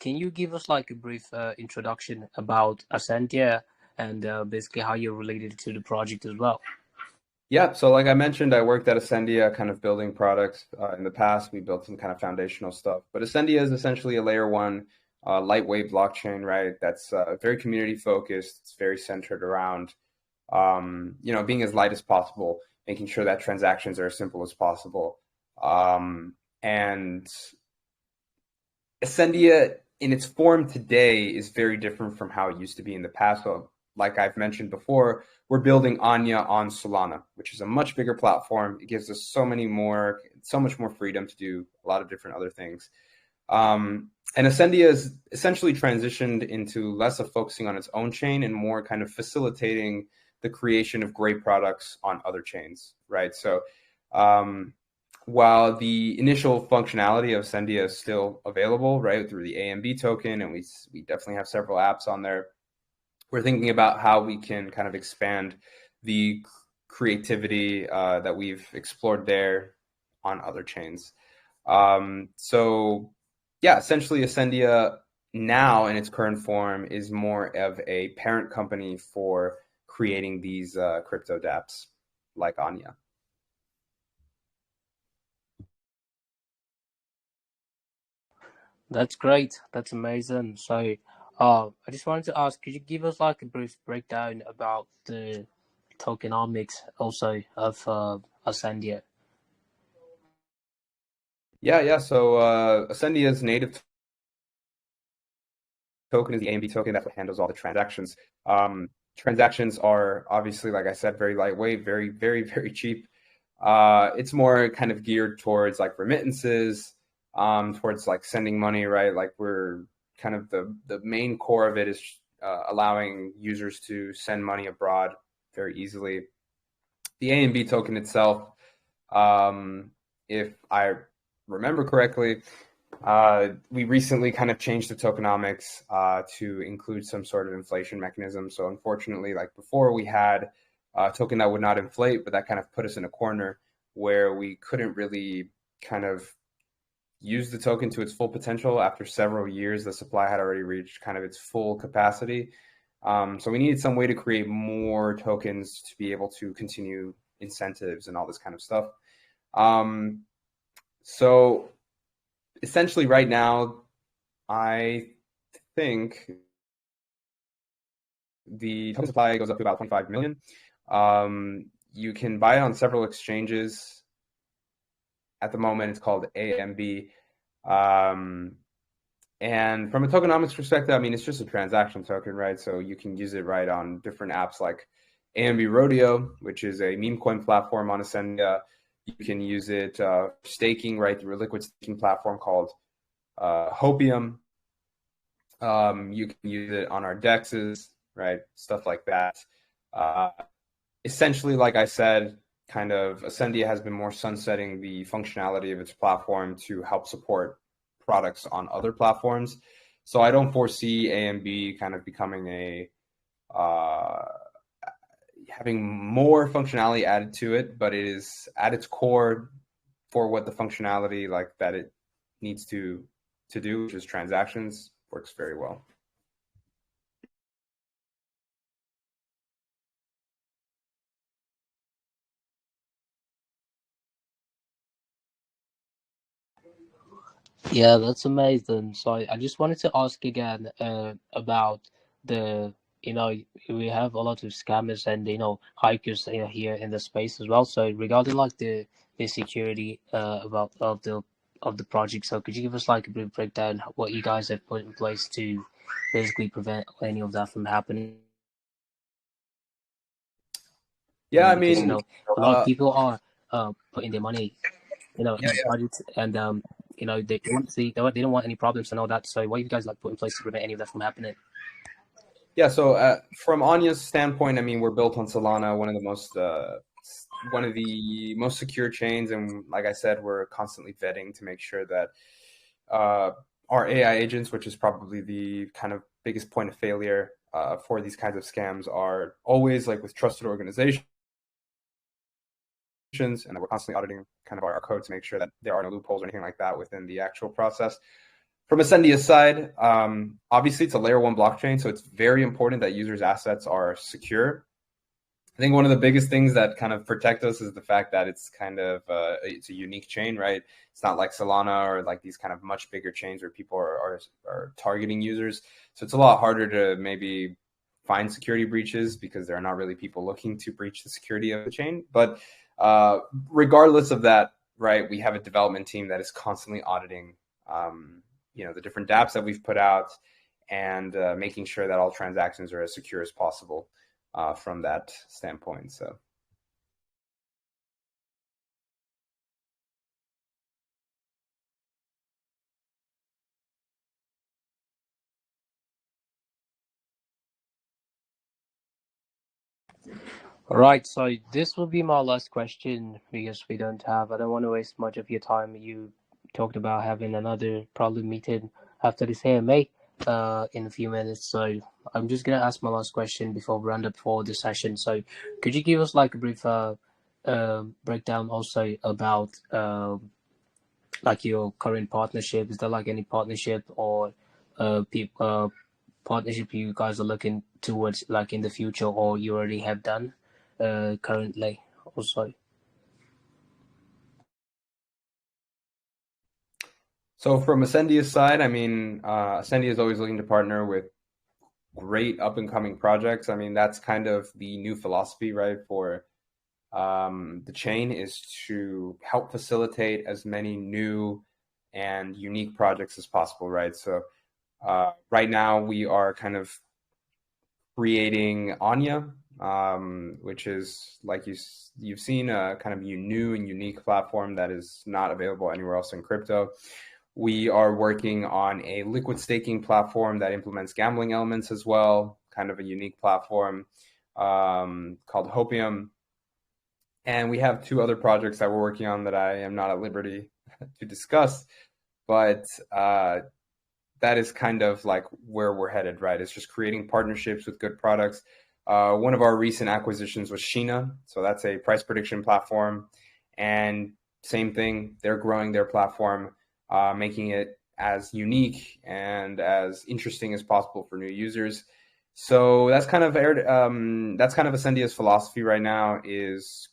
can you give us like a brief introduction about Ascendia and basically how you're related to the project as well? Yeah, so like I mentioned, I worked at Ascendia, kind of building products. In the past, we built some kind of foundational stuff. But Ascendia is essentially a layer one lightweight blockchain, right? That's very community focused. It's very centered around, being as light as possible, making sure that transactions are as simple as possible. And Ascendia in its form today is very different from how it used to be in the past. So, like I've mentioned before, we're building Anya on Solana, which is a much bigger platform. It gives us so much more freedom to do a lot of different other things. And Ascendia is essentially transitioned into less of focusing on its own chain and more kind of facilitating the creation of great products on other chains, right? So while the initial functionality of Ascendia is still available, right, through the AMB token, and we definitely have several apps on there, we're thinking about how we can kind of expand the creativity that we've explored there on other chains. So yeah, essentially Ascendia now in its current form is more of a parent company for creating these crypto dApps like Anya. That's great. That's amazing. So, I just wanted to ask, could you give us like a brief breakdown about the tokenomics also of Ascendia? Yeah. So Ascendia's native token is the AMB token. That's what handles all the transactions. Transactions are obviously, like I said, very lightweight, very, very, very cheap. It's more kind of geared towards like remittances, towards like sending money, right? Like we're kind of the main core of it is allowing users to send money abroad very easily. The AMB token itself, if I remember correctly, we recently kind of changed the tokenomics to include some sort of inflation mechanism. So unfortunately, like before, we had a token that would not inflate, but that kind of put us in a corner where we couldn't really kind of use the token to its full potential. After several years, the supply had already reached kind of its full capacity. So we needed some way to create more tokens to be able to continue incentives and all this kind of stuff. So essentially right now, I think the token supply goes up to about 25 million. You can buy it on several exchanges. At the moment, it's called AMB. And from a tokenomics perspective, I mean, it's just a transaction token, right? So you can use it right on different apps like AMB Rodeo, which is a meme coin platform on Ascendia. You can use it staking right through a liquid staking platform called Hopium. You can use it on our dexes, right? Stuff like that. Essentially, like I said, kind of Ascendia has been more sunsetting the functionality of its platform to help support products on other platforms. So I don't foresee AMB kind of becoming having more functionality added to it, but it is at its core for what the functionality like that it needs to do, which is transactions, works very well. Yeah, that's amazing. So I just wanted to ask again about the, we have a lot of scammers and, hikers here in the space as well. So regarding like the security about of the project, so could you give us like a brief breakdown what you guys have put in place to basically prevent any of that from happening? Yeah, I Because mean, a lot of people are putting their money in yeah, the project, and they want to see they don't want any problems and all that. So what you guys like put in place to prevent any of that from happening? Yeah, so from Anya's standpoint, I mean, we're built on Solana, one of the most secure chains, and like I said, we're constantly vetting to make sure that our AI agents, which is probably the kind of biggest point of failure for these kinds of scams, are always like with trusted organizations and that we're constantly auditing kind of our code to make sure that there are no loopholes or anything like that within the actual process. From Ascendia's side, obviously it's a layer 1 blockchain, so it's very important that users' assets are secure. I think one of the biggest things that kind of protect us is the fact that it's kind of it's a unique chain, right? It's not like Solana or like these kind of much bigger chains where people are targeting users. So it's a lot harder to maybe find security breaches because there are not really people looking to breach the security of the chain. But regardless of that, right, we have a development team that is constantly auditing the different dApps that we've put out and making sure that all transactions are as secure as possible from that standpoint. So. Right, so this will be my last question because I don't want to waste much of your time. You talked about having another probably meeting after this AMA in a few minutes. So I'm just going to ask my last question before we round up for the session. So could you give us like a brief breakdown also about like your current partnership? Is there like any partnership or partnership you guys are looking towards like in the future or you already have done currently also? So from Ascendia's side, I mean, Ascendia is always looking to partner with great up and coming projects. I mean, that's kind of the new philosophy, right, for the chain, is to help facilitate as many new and unique projects as possible, right? So right now we are kind of creating Anya, which is, like you've seen, a kind of new and unique platform that is not available anywhere else in crypto. We are working on a liquid staking platform that implements gambling elements as well, kind of a unique platform called 𝗖𝗛𝗔𝗜𝗚𝗟𝗢. And we have 2 other projects that we're working on that I am not at liberty to discuss, but that is kind of like where we're headed, right? It's just creating partnerships with good products. One of our recent acquisitions was 𝗓𝗓. So that's a price prediction platform. And same thing, they're growing their platform, making it as unique and as interesting as possible for new users. So that's kind of Ascendia's philosophy right now, is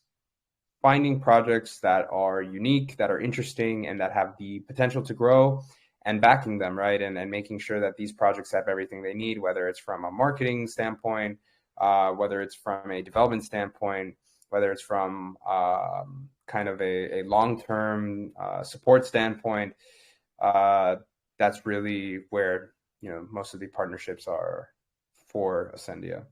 finding projects that are unique, that are interesting, and that have the potential to grow, and backing them, right? And making sure that these projects have everything they need, whether it's from a marketing standpoint, whether it's from a development standpoint, whether it's from kind of a long-term support standpoint. That's really where most of the partnerships are for Ascendia.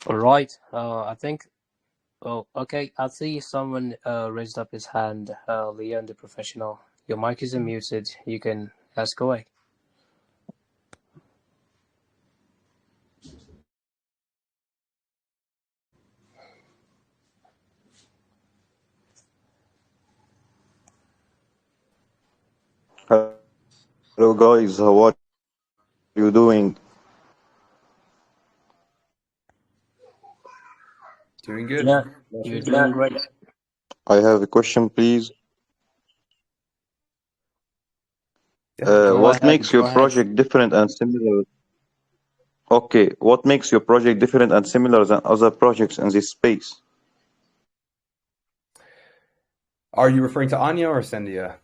All right. I think. Oh, okay. I see someone raised up his hand. Leon, the professional. Your mic is unmuted. You can ask away. Hello guys, how are you doing? Doing good. Yeah, you're doing great. I have a question, please. Go What ahead. makes your project different and similar? Okay, what makes your project different and similar than other projects in this space? Are you referring to Anya or Ascendia?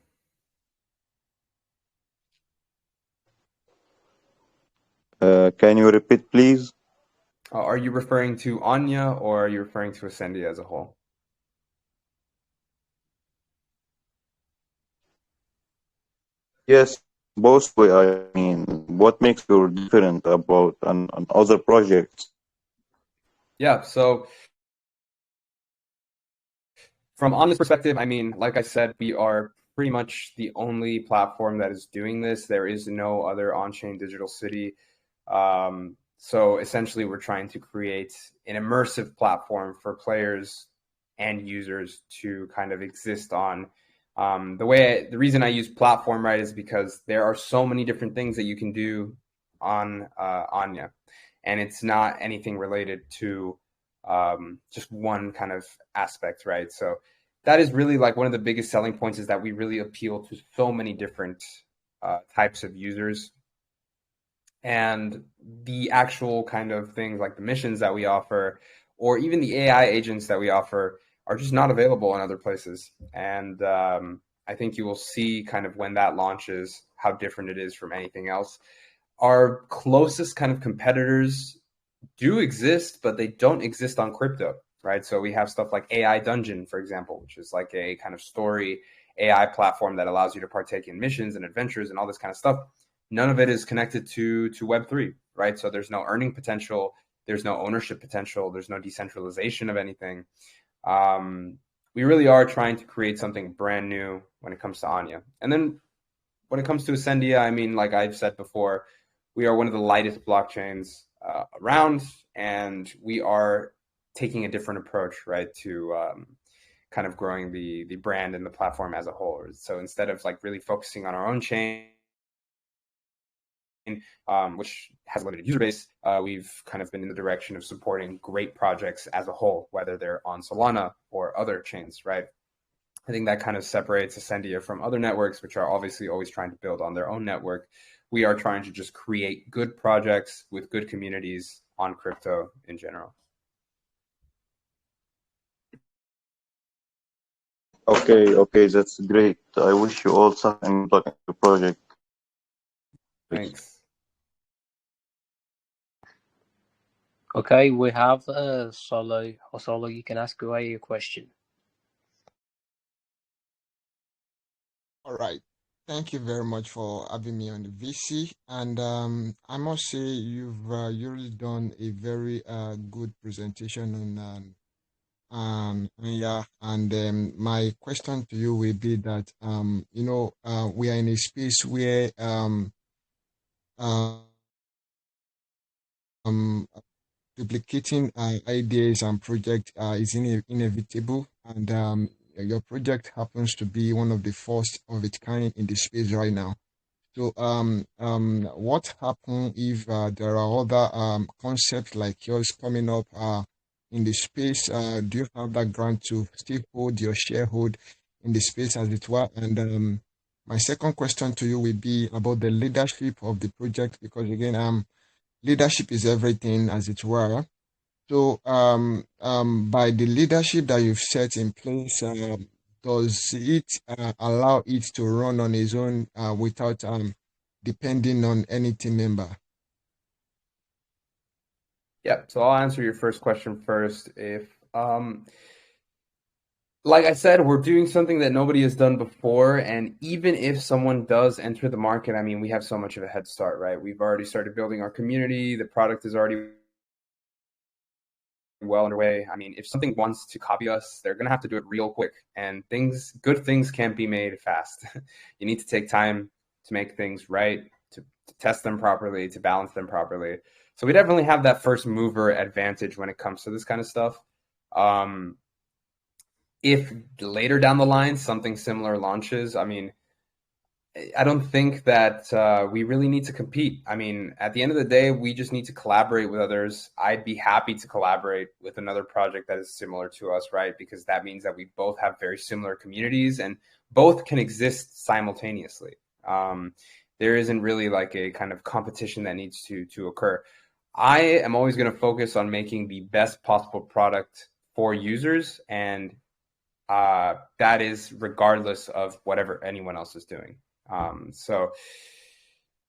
Can you repeat, please? Are you referring to Anya or are you referring to Ascendia as a whole? Yes, both way. I mean, what makes you different about an other projects? Yeah, so from Anya's perspective, I mean, like I said, we are pretty much the only platform that is doing this. There is no other on-chain digital city. So essentially, we're trying to create an immersive platform for players and users to kind of exist on The reason I use platform, right, is because there are so many different things that you can do on Anya, and it's not anything related to just one kind of aspect, right? So that is really like one of the biggest selling points, is that we really appeal to so many different types of users. And the actual kind of things like the missions that we offer, or even the AI agents that we offer, are just not available in other places. And I think you will see kind of when that launches how different it is from anything else. Our closest kind of competitors do exist, but they don't exist on crypto, right? So we have stuff like 𝗖𝗛𝗔𝗚𝗟𝗢, for example, which is like a kind of story AI platform that allows you to partake in missions and adventures and all this kind of stuff. None of it is connected to Web3, right? So there's no earning potential, there's no ownership potential, there's no decentralization of anything. We really are trying to create something brand new when it comes to Anya. And then when it comes to Ascendia, I mean, like I've said before, we are one of the lightest blockchains around, and we are taking a different approach, right, to kind of growing the brand and the platform as a whole. So instead of like really focusing on our own chain, which has a limited user base, we've kind of been in the direction of supporting great projects as a whole, whether they're on Solana or other chains, right? I think that kind of separates Ascendia from other networks, which are obviously always trying to build on their own network. We are trying to just create good projects with good communities on crypto in general. Okay, that's great. I wish you all success and good luck in the project. Thanks. Okay, we have Solo. Or Solo, you can ask away your question. All right. Thank you very much for having me on the VC. And I must say you've really done a very good presentation on Anya. And my question to you will be that we are in a space where duplicating ideas and projects is inevitable, and your project happens to be one of the first of its kind in the space right now. So, what happens if there are other concepts like yours coming up in the space? Do you have that grant to still hold your sharehold in the space, as it were? And my second question to you will be about the leadership of the project, because again, leadership is everything, as it were. So, by the leadership that you've set in place, does it allow it to run on its own without depending on any team member? Yeah, so I'll answer your first question first. If like I said, we're doing something that nobody has done before, and even if someone does enter the market, I mean, we have so much of a head start, right? We've already started building our community. The product is already well underway. I mean, if something wants to copy us, they're gonna have to do it real quick, and good things can't be made fast. You need to take time to make things right, to test them properly, to balance them properly. So we definitely have that first mover advantage when it comes to this kind of stuff. If later down the line something similar launches, I mean, I don't think that we really need to compete. I mean, at the end of the day, we just need to collaborate with others. I'd be happy to collaborate with another project that is similar to us, right? Because that means that we both have very similar communities and both can exist simultaneously. There isn't really like a kind of competition that needs to occur. I am always going to focus on making the best possible product for users, and that is regardless of whatever anyone else is doing. So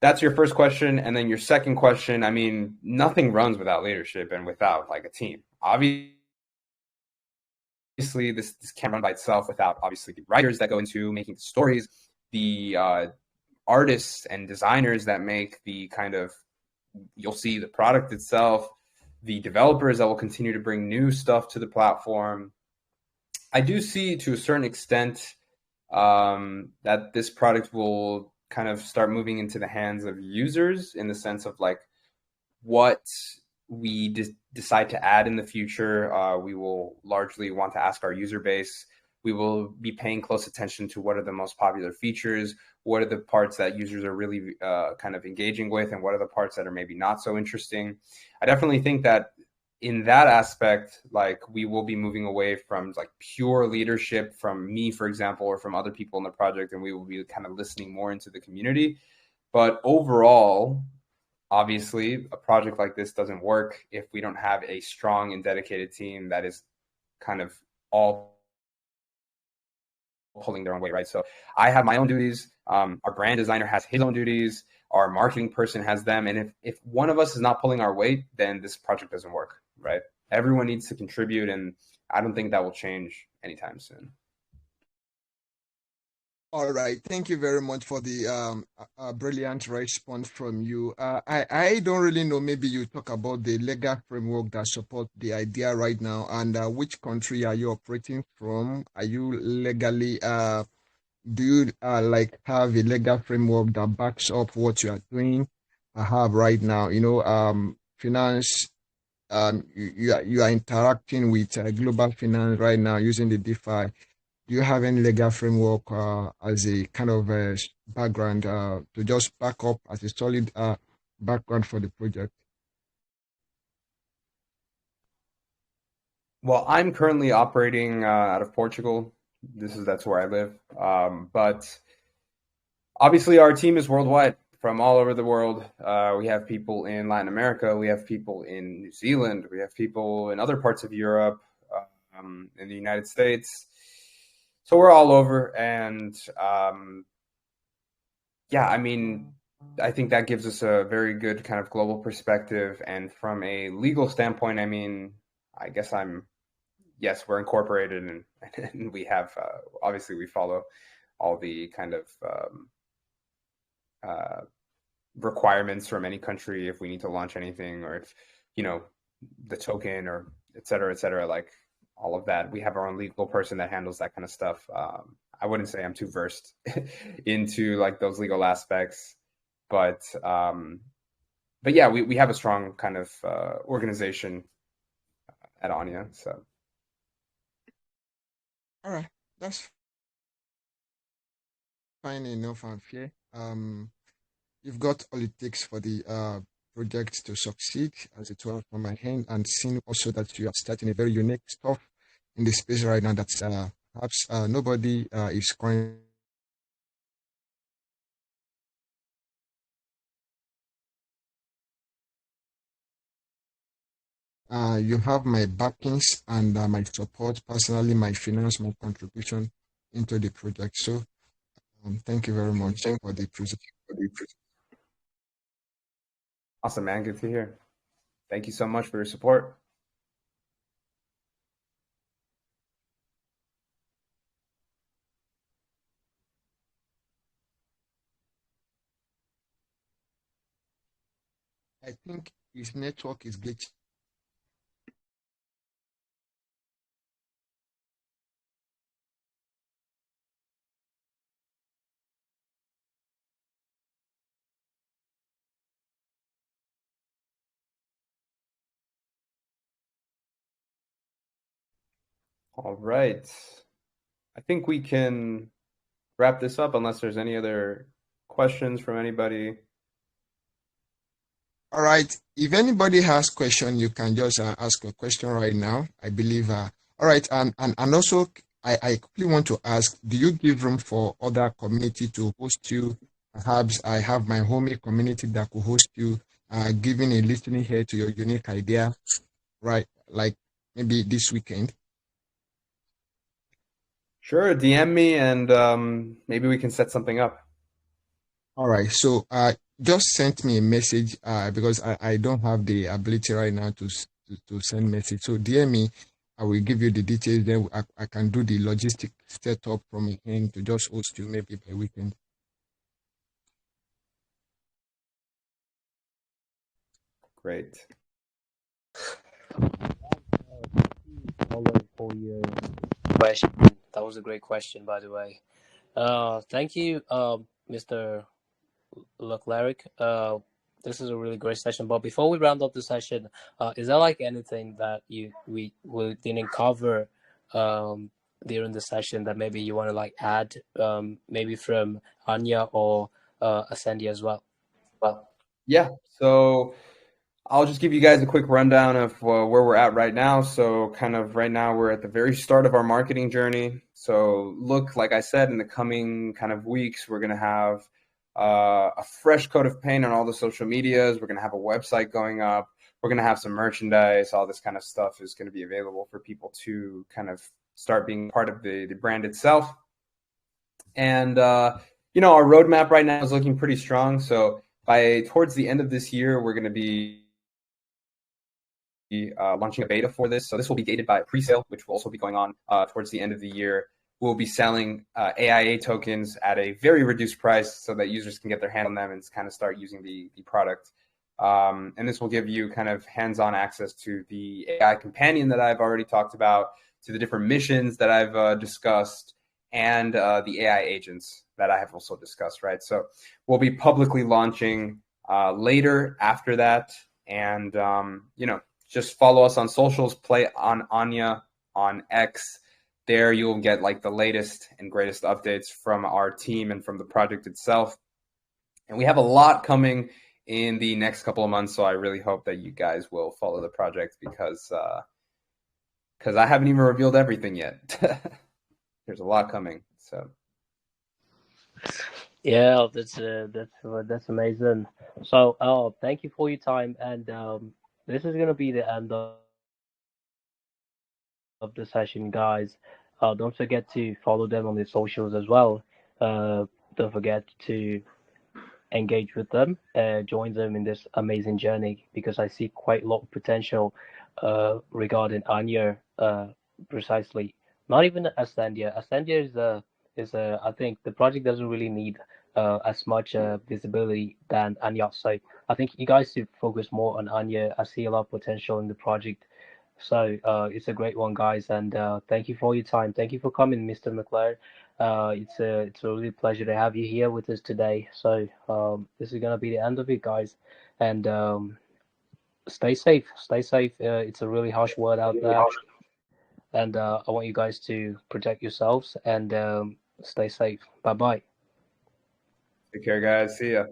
that's your first question. And then your second question, I mean, nothing runs without leadership and without like a team. Obviously, this can't run by itself without obviously the writers that go into making the stories, the artists and designers that make the kind of, you'll see the product itself, the developers that will continue to bring new stuff to the platform. I do see to a certain extent that this product will kind of start moving into the hands of users, in the sense of like what we decide to add in the future. We will largely want to ask our user base We will be paying close attention to what are the most popular features, what are the parts that users are really kind of engaging with, and what are the parts that are maybe not so interesting. I definitely think that in that aspect, like, we will be moving away from like pure leadership from me, for example, or from other people in the project, and we will be kind of listening more into the community. But overall, obviously, a project like this doesn't work if we don't have a strong and dedicated team that is kind of all pulling their own weight, right? So I have my own duties. Our brand designer has his own duties. Our marketing person has them. And if one of us is not pulling our weight, then this project doesn't work, right? Everyone needs to contribute, and I don't think that will change anytime soon. All right, thank you very much for the brilliant response from you. I don't really know. Maybe you talk about the legal framework that support the idea right now, and which country are you operating from? Are you legally do you like have a legal framework that backs up what you are doing? I have right now. Finance. You are interacting with global finance right now using the DeFi. Do you have any legal framework as a kind of background to just back up as a solid background for the project? Well, I'm currently operating out of Portugal. That's where I live. But obviously, our team is worldwide, from all over the world. We have people in Latin America. We have people in New Zealand. We have people in other parts of Europe, in the United States. So we're all over. And yeah, I mean, I think that gives us a very good kind of global perspective. And from a legal standpoint, I mean, I guess yes, we're incorporated, and we have, obviously we follow all the kind of requirements from any country if we need to launch anything, or if, the token, or et cetera, like all of that. We have our own legal person that handles that kind of stuff. I wouldn't say I'm too versed into like those legal aspects, but yeah, we have a strong kind of organization at Anya. So. All right, that's fine enough and fair. You've got all it takes for the project to succeed, as it were, from my hand, and seeing also that you are starting a very unique stuff in the space right now that's perhaps nobody is going. You have my backings and my support, personally, my finance, my contribution into the project. So thank you very much for the presentation. Awesome, man. Good to hear. Thank you so much for your support. I think his network is glitching. All right. I think we can wrap this up unless there's any other questions from anybody. All right. If anybody has question, you can just ask a question right now. I believe. All right. And also, I quickly want to ask: do you give room for other community to host you? Perhaps I have my homie community that could host you, giving a listening here to your unique idea, right? Like maybe this weekend. Sure, DM me, and maybe we can set something up. All right. So just send me a message because I don't have the ability right now to send message. So DM me. I will give you the details. Then I can do the logistic setup from my end to just host you maybe by weekend. Great. For your question. That was a great question, by the way. Thank you, Mr. 𝗚𝗟𝗢𝗕𝗔𝗟𝗦. This is a really great session. But before we round up the session, is there like anything that we didn't cover during the session that maybe you want to like add, maybe from Anya or Ascendia as well? Yeah, so I'll just give you guys a quick rundown of where we're at right now. So kind of right now we're at the very start of our marketing journey. So look, like I said, in the coming kind of weeks, we're going to have a fresh coat of paint on all the social medias. We're going to have a website going up. We're going to have some merchandise. All this kind of stuff is going to be available for people to kind of start being part of the brand itself. And, you know, our roadmap right now is looking pretty strong. So by towards the end of this year, we're going to be launching a beta for this. So this will be gated by a pre-sale, which will also be going on towards the end of the year. We'll be selling AIA tokens at a very reduced price so that users can get their hand on them and kind of start using the product. And this will give you kind of hands-on access to the AI companion that I've already talked about, to the different missions that I've discussed, and the AI agents that I have also discussed, right? So we'll be publicly launching later after that. And, you know, just follow us on socials, play on Anya on X. There you'll get like the latest and greatest updates from our team and from the project itself. And we have a lot coming in the next couple of months, so I really hope that you guys will follow the project because I haven't even revealed everything yet. There's a lot coming. So yeah, that's amazing. So thank you for your time, and this is gonna be the end of the session, guys. Don't forget to follow them on their socials as well. Don't forget to engage with them, join them in this amazing journey, because I see quite a lot of potential regarding Anya, precisely. Not even Ascendia. Ascendia is I think the project doesn't really need as much visibility than Anya. So I think you guys should focus more on Anya. I see a lot of potential in the project. So it's a great one, guys, and thank you for your time. Thank you for coming, Mr. McLaren. It's a really pleasure to have you here with us today. So this is gonna be the end of it, guys, and stay safe. Stay safe. It's a really harsh word out there, and I want you guys to protect yourselves and stay safe. Bye bye. take care, guys. See ya.